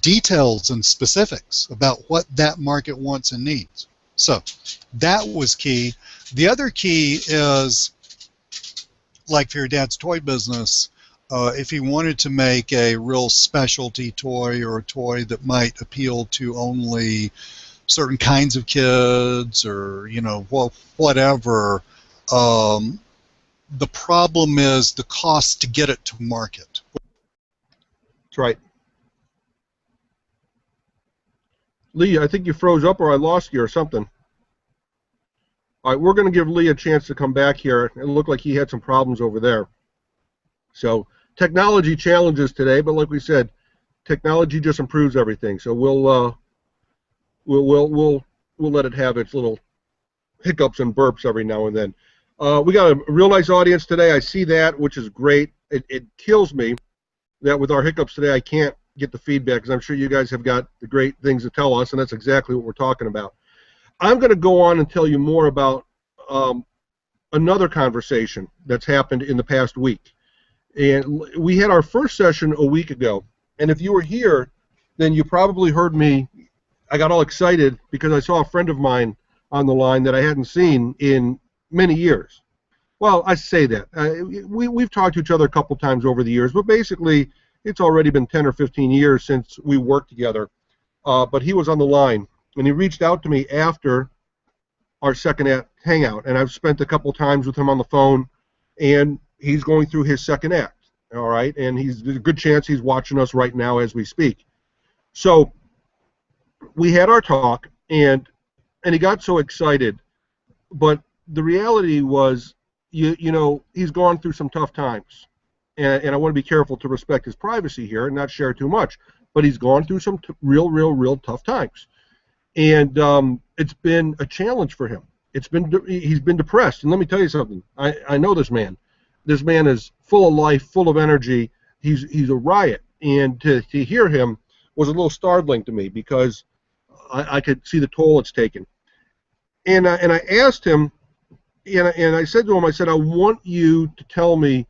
details and specifics about what that market wants and needs. So that was key. The other key is, like for your dad's toy business, if he wanted to make a real specialty toy or a toy that might appeal to only certain kinds of kids or, you know, whatever, the problem is the cost to get it to market. That's right. Lee, I think you froze up or I lost you or something. All right, we're going to give Lee a chance to come back here. It looked like he had some problems over there. So technology challenges today, but like we said, technology just improves everything. So we'll let it have its little hiccups and burps every now and then. We got a real nice audience today. I see that, which is great. It kills me that with our hiccups today, I can't get the feedback because I'm sure you guys have got the great things to tell us, and that's exactly what we're talking about. I'm going to go on and tell you more about another conversation that's happened in the past week. And we had our first session a week ago, and if you were here, then you probably heard me. I got all excited because I saw a friend of mine on the line that I hadn't seen in many years. Well, I say that. We've talked to each other a couple times over the years, but basically it's already been 10 or 15 years since we worked together. But he was on the line, and he reached out to me after our second hangout, and I've spent a couple times with him on the phone, and he's going through his second act, all right? And there's a good chance he's watching us right now as we speak. So we had our talk, and he got so excited, but the reality was, you know, he's gone through some tough times, and I want to be careful to respect his privacy here and not share too much, but he's gone through some real tough times, and it's been a challenge for him. He's been depressed, and let me tell you something. I know this man. This man is full of life, full of energy. He's a riot. And to hear him was a little startling to me because I could see the toll it's taken. And I asked him, and I said to him, I said, I want you to tell me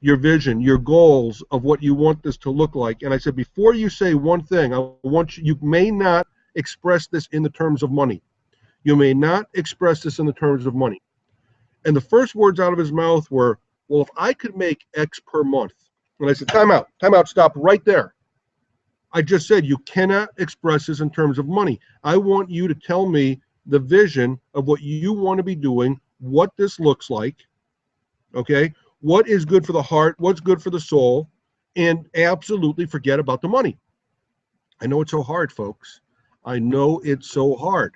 your vision, your goals of what you want this to look like. And I said, before you say one thing, I want you may not express this in the terms of money. You may not express this in the terms of money. And the first words out of his mouth were, well, if I could make X per month. And I said, time out, stop right there. I just said, you cannot express this in terms of money. I want you to tell me the vision of what you want to be doing, what this looks like, okay? What is good for the heart, what's good for the soul, and absolutely forget about the money. I know it's so hard, folks. I know it's so hard.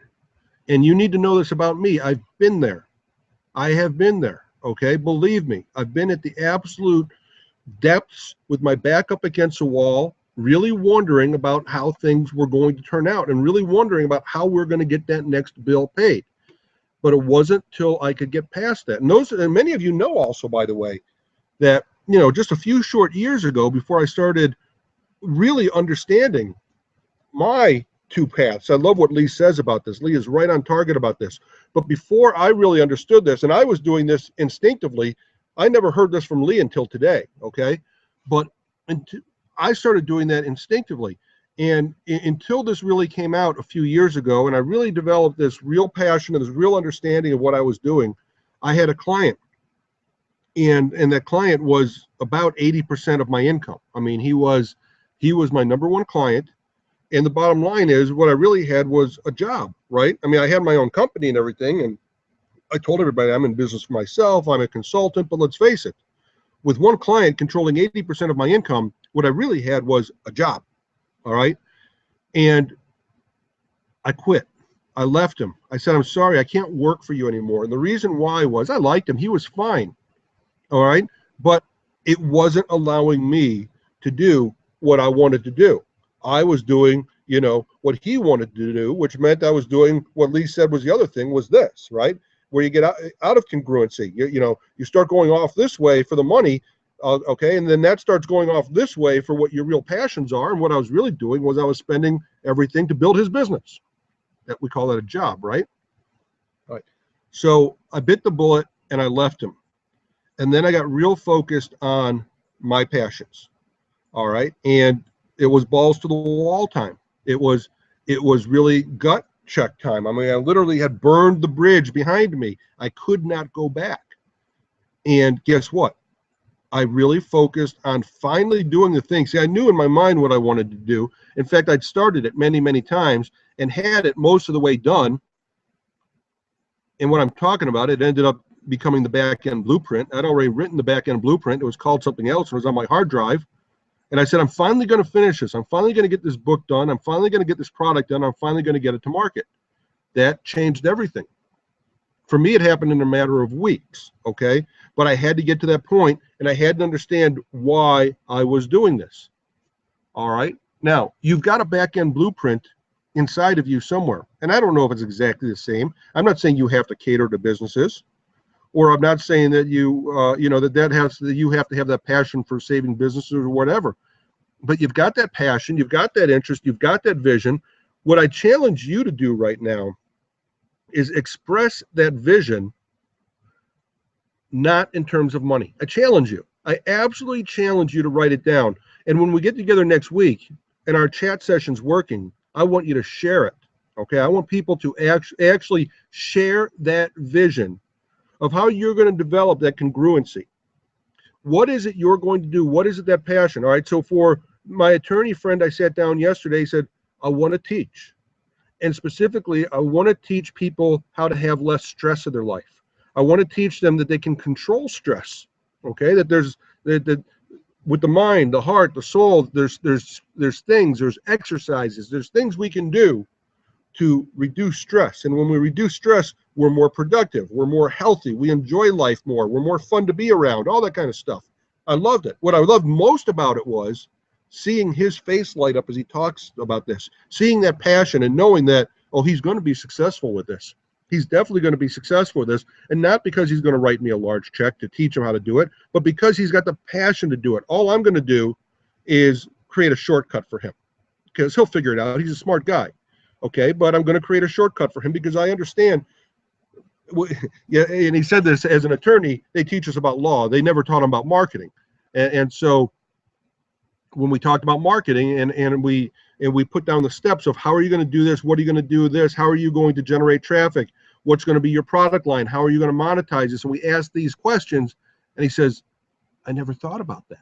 And you need to know this about me. I've been there. I have been there, okay? Believe me, I've been at the absolute depths with my back up against the wall, really wondering about how things were going to turn out and really wondering about how we're going to get that next bill paid. But it wasn't till I could get past that. And many of you know also, by the way, that, just a few short years ago, before I started really understanding my two paths. I love what Lee says about this. Lee is right on target about this. But before I really understood this, and I was doing this instinctively, I never heard this from Lee until today, okay? But I started doing that instinctively. And until this really came out a few years ago, and I really developed this real passion and this real understanding of what I was doing, I had a client. And that client was about 80% of my income. I mean, he was my number one client. And the bottom line is what I really had was a job, right? I mean, I had my own company and everything. And I told everybody I'm in business for myself. I'm a consultant. But let's face it, with one client controlling 80% of my income, what I really had was a job. All right. And I quit. I left him. I said, I'm sorry, I can't work for you anymore. And the reason why was I liked him. He was fine. All right. But it wasn't allowing me to do what I wanted to do. I was doing, what he wanted to do, which meant I was doing what Lee said was the other thing was this, right? Where you get out of congruency. You start going off this way for the money. Okay, and then that starts going off this way for what your real passions are. And what I was really doing was I was spending everything to build his business. That we call that a job, right? All right. So I bit the bullet and I left him. And then I got real focused on my passions. All right. And it was balls to the wall time. It was really gut check time. I mean, I literally had burned the bridge behind me. I could not go back. And guess what? I really focused on finally doing the thing. See, I knew in my mind what I wanted to do. In fact, I'd started it many, many times and had it most of the way done. And what I'm talking about, it ended up becoming the back-end blueprint. I'd already written the back-end blueprint. It was called something else. It was on my hard drive. And I said, I'm finally going to finish this. I'm finally going to get this book done. I'm finally going to get this product done. I'm finally going to get it to market. That changed everything. For me, it happened in a matter of weeks, okay? But I had to get to that point, and I had to understand why I was doing this, all right? Now, you've got a back-end blueprint inside of you somewhere, and I don't know if it's exactly the same. I'm not saying you have to cater to businesses, or I'm not saying that you have to have that passion for saving businesses or whatever. But you've got that passion, you've got that interest, you've got that vision. What I challenge you to do right now is express that vision, not in terms of money. I challenge you. I absolutely challenge you to write it down. And when we get together next week and our chat session's working, I want you to share it. Okay, I want people to actually share that vision of how you're going to develop that congruency. What is it you're going to do? What is it, that passion? All right, so for my attorney friend I sat down yesterday, he said, I want to teach. And specifically, I want to teach people how to have less stress in their life. I want to teach them that they can control stress, okay? That with the mind, the heart, the soul, there's things, there's exercises, there's things we can do to reduce stress. And when we reduce stress, we're more productive, we're more healthy, we enjoy life more, we're more fun to be around, all that kind of stuff. I loved it. What I loved most about it was seeing his face light up as he talks about this, seeing that passion and knowing that, oh, he's going to be successful with this. He's definitely going to be successful with this, and not because he's going to write me a large check to teach him how to do it, but because he's got the passion to do it. All I'm going to do is create a shortcut for him because he'll figure it out. He's a smart guy, okay? But I'm going to create a shortcut for him because I understand. Yeah, and he said this, as an attorney, they teach us about law. They never taught him about marketing, and so when we talked about marketing and we put down the steps of how are you going to do this, what are you going to do with this, how are you going to generate traffic, what's going to be your product line, how are you going to monetize this, and we asked these questions, and he says, I never thought about that.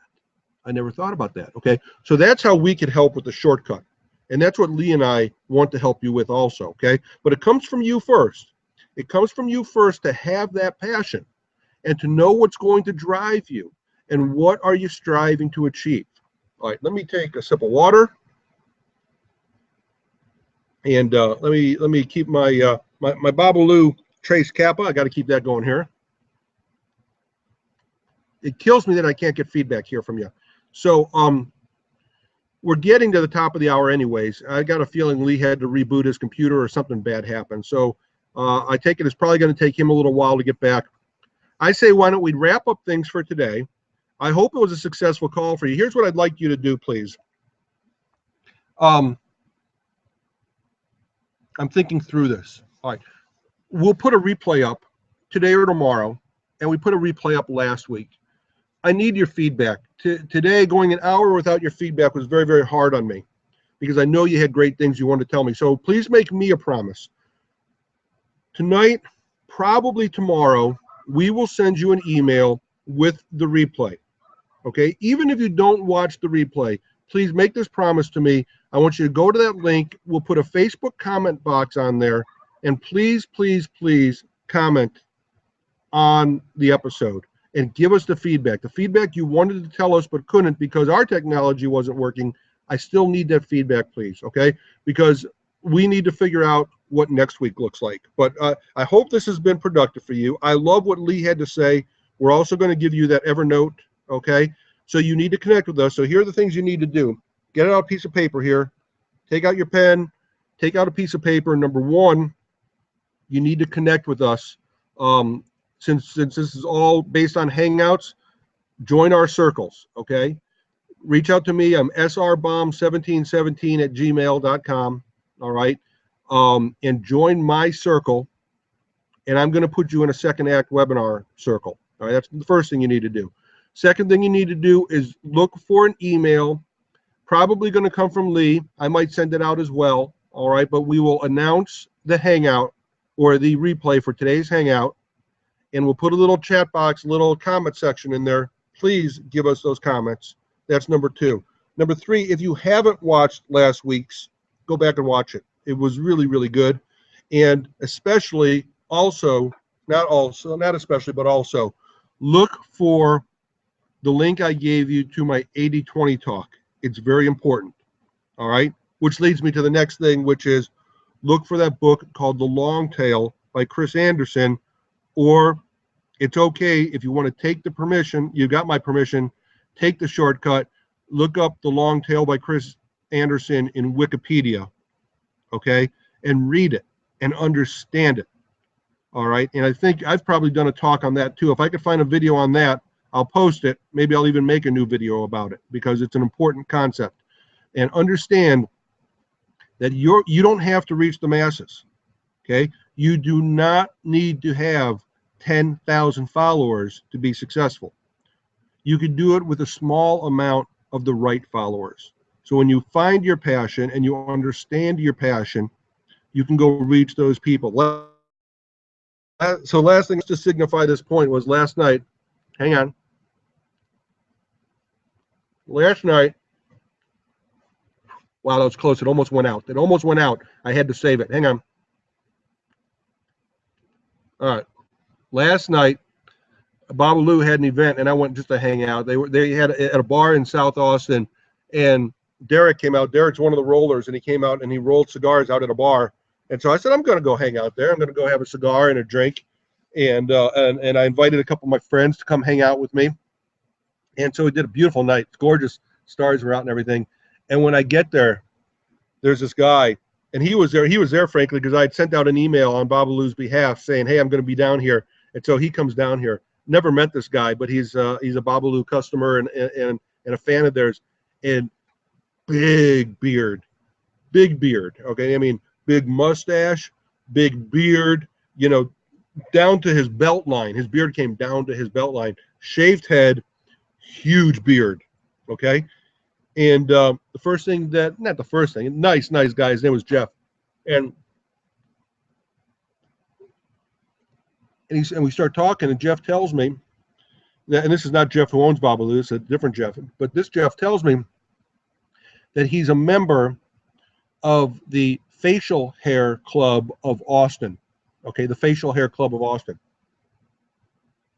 I never thought about that. Okay, so that's how we could help with the shortcut, and that's what Lee and I want to help you with also. Okay, but it comes from you first. It comes from you first to have that passion and to know what's going to drive you and what are you striving to achieve. All right, let me take a sip of water, and let me keep my my Babalu Trace Kappa. I got to keep that going here. It kills me that I can't get feedback here from you. So we're getting to the top of the hour anyways. I got a feeling Lee had to reboot his computer or something bad happened. So I take it it's probably going to take him a little while to get back. I say, why don't we wrap up things for today? I hope it was a successful call for you. Here's what I'd like you to do, please. I'm thinking through this. All right. We'll put a replay up today or tomorrow, and we put a replay up last week. I need your feedback. Today, going an hour without your feedback was very, very hard on me because I know you had great things you wanted to tell me. So please make me a promise. Tonight, probably tomorrow, we will send you an email with the replay. Okay, even if you don't watch the replay, please make this promise to me. I want you to go to that link. We'll put a Facebook comment box on there, and please, please, please comment on the episode and give us the feedback you wanted to tell us but couldn't because our technology wasn't working. I still need that feedback, please, okay? Because we need to figure out what next week looks like. But I hope this has been productive for you. I love what Lee had to say. We're also going to give you that Evernote. Okay, so you need to connect with us. So here are the things you need to do. Get out a piece of paper here. Take out your pen. Take out a piece of paper. Number one, you need to connect with us. Since this is all based on Hangouts, join our circles, okay? Reach out to me. I'm srbomb1717@gmail.com, all right? And join my circle, and I'm going to put you in a second act webinar circle. All right, that's the first thing you need to do. Second thing you need to do is look for an email, probably going to come from Lee. I might send it out as well, all right? But we will announce the Hangout or the replay for today's Hangout, and we'll put a little chat box, little comment section in there. Please give us those comments. That's number two. Number three, if you haven't watched last week's, go back and watch it. It was really, really good. And especially also, not especially, but also, look for the link I gave you to my 80-20 talk. It's very important, all right? Which leads me to the next thing, which is look for that book called The Long Tail by Chris Anderson, or it's okay if you want to take the permission, you got my permission, take the shortcut, look up The Long Tail by Chris Anderson in Wikipedia, okay? And read it and understand it, all right? And I think I've probably done a talk on that too. If I could find a video on that, I'll post it. Maybe I'll even make a new video about it because it's an important concept. And understand that you don't have to reach the masses, okay? You do not need to have 10,000 followers to be successful. You can do it with a small amount of the right followers. So when you find your passion and you understand your passion, you can go reach those people. So last thing to signify this point was last night, hang on. Last night, wow, that was close. It almost went out. It almost went out. I had to save it. Hang on. All right. Last night, Babalu had an event, and I went just to hang out. They had at a bar in South Austin, and Derek came out. Derek's one of the rollers, and he came out and he rolled cigars out at a bar. And so I said, I'm going to go hang out there. I'm going to go have a cigar and a drink. And I invited a couple of my friends to come hang out with me. And so we did a beautiful night. It's gorgeous. Stars were out and everything. And when I get there, there's this guy, And he was there. He was there, frankly, because I had sent out an email on Babalu's behalf saying, "Hey, I'm going to be down here." And so he comes down here. Never met this guy, but he's a Babalu customer and a fan of theirs. And big beard. Okay, I mean, big mustache, big beard. You know, down to his belt line. His beard came down to his belt line. Shaved head, huge beard. Okay. And the first thing that, not the first thing, nice guy. His name was Jeff. And we start talking, and Jeff tells me, that, and this is not Jeff who owns Babalu, it's a different Jeff, but this Jeff tells me that he's a member of the Facial Hair Club of Austin. Okay, the Facial Hair Club of Austin.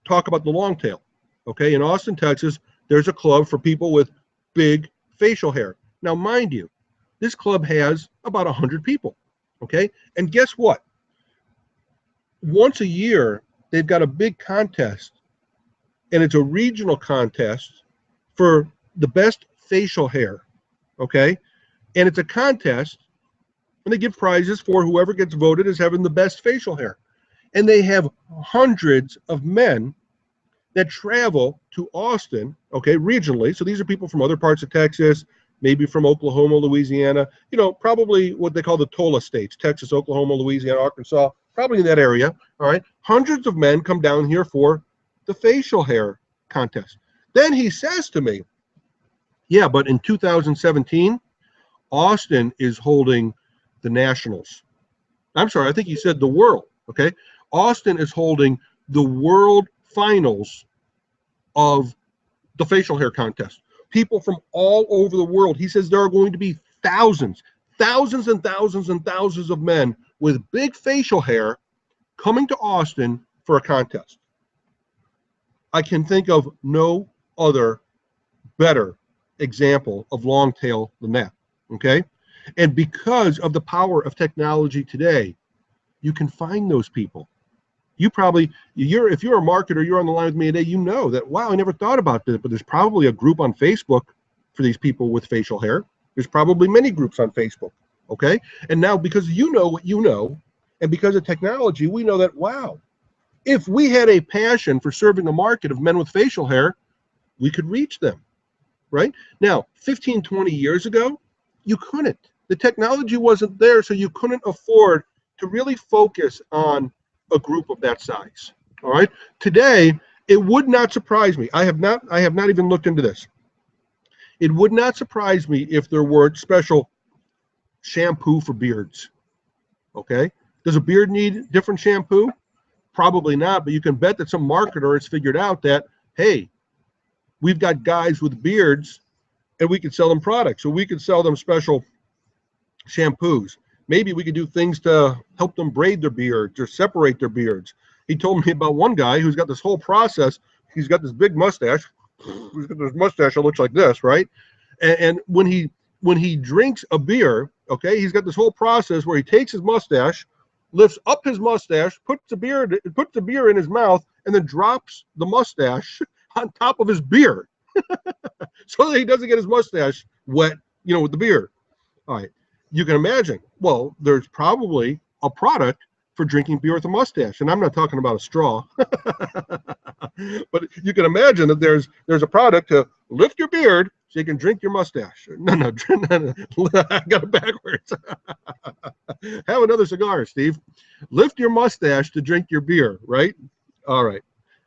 Talk about the long tail. Okay, in Austin, Texas, there's a club for people with big facial hair. Now, mind you, this club has about 100 people. Okay, and guess what? Once a year, they've got a big contest, and it's a regional contest for the best facial hair. Okay, and it's a contest, and they give prizes for whoever gets voted as having the best facial hair. And they have hundreds of men that travel to Austin, okay, regionally. So these are people from other parts of Texas, maybe from Oklahoma, Louisiana, you know, probably what they call the TOLA states, Texas, Oklahoma, Louisiana, Arkansas, probably in that area, all right? Hundreds of men come down here for the facial hair contest. Then he says to me, yeah, but in 2017, Austin is holding the Nationals. I'm sorry, I think he said the world, okay? Austin is holding the world finals of the facial hair contest. People from all over the world. He says there are going to be thousands and thousands of men with big facial hair coming to Austin for a contest. I can think of no other better example of long tail than that, okay? And because of the power of technology today, you can find those people. You probably, if you're a marketer, you're on the line with me today, you know that, wow, I never thought about this, but there's probably a group on Facebook for these people with facial hair. There's probably many groups on Facebook, okay? And now because you know what you know, and because of technology, we know that, wow, if we had a passion for serving a market of men with facial hair, we could reach them, right? Now, 15, 20 years ago, you couldn't. The technology wasn't there, so you couldn't afford to really focus on a group of that size. All right. Today, it would not surprise me. I have not even looked into this. It would not surprise me if there were special shampoo for beards. Okay. Does a beard need different shampoo? Probably not, but you can bet that some marketer has figured out that, hey, we've got guys with beards and we could sell them products. So we could sell them special shampoos. Maybe we could do things to help them braid their beards or separate their beards. He told me about one guy who's got this whole process. He's got this big mustache. He's got this mustache that looks like this, right? And when he drinks a beer, okay, he's got this whole process where he takes his mustache, lifts up his mustache, puts the beer in his mouth, and then drops the mustache on top of his beer, so that he doesn't get his mustache wet, you know, with the beer. All right. You can imagine, well, there's probably a product for drinking beer with a mustache. And I'm not talking about a straw. But you can imagine that there's a product to lift your beard so you can drink your mustache. No, I got it backwards. Have another cigar, Steve. Lift your mustache to drink your beer, right? All right.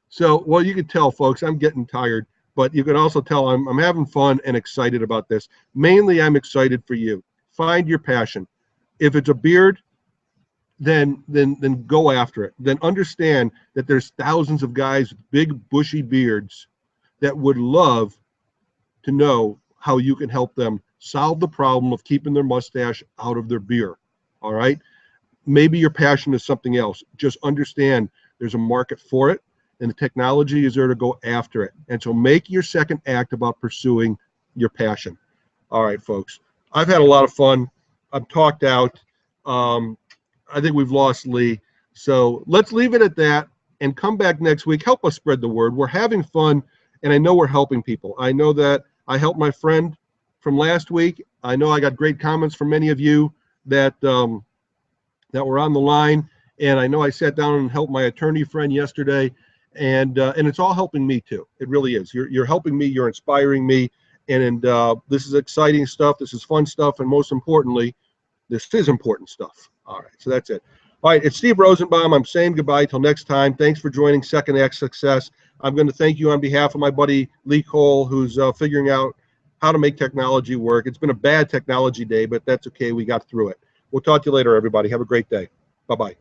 So, well, you can tell, folks, I'm getting tired. But you can also tell I'm having fun and excited about this. Mainly, I'm excited for you. Find your passion. If it's a beard, then go after it. Then understand that there's thousands of guys with big bushy beards that would love to know how you can help them solve the problem of keeping their mustache out of their beer. All right? Maybe your passion is something else. Just understand there's a market for it, and the technology is there to go after it. And so make your second act about pursuing your passion. All right, folks. I've had a lot of fun. I'm talked out. I think we've lost Lee. So let's leave it at that and come back next week. Help us spread the word. We're having fun, and I know we're helping people. I know that I helped my friend from last week. I know I got great comments from many of you. that that were on the line. And I know I sat down and helped my attorney friend yesterday, and it's all helping me too. It really is. You're helping me. You're inspiring me, and this is exciting stuff. This is fun stuff, and most importantly, this is important stuff. All right, so that's it. All right, it's Steve Rosenbaum. I'm saying goodbye till next time. Thanks for joining Second Act Success. I'm going to thank you on behalf of my buddy Lee Cole, who's figuring out how to make technology work. It's been a bad technology day, but that's okay. We got through it. We'll talk to you later, everybody. Have a great day. Bye-bye.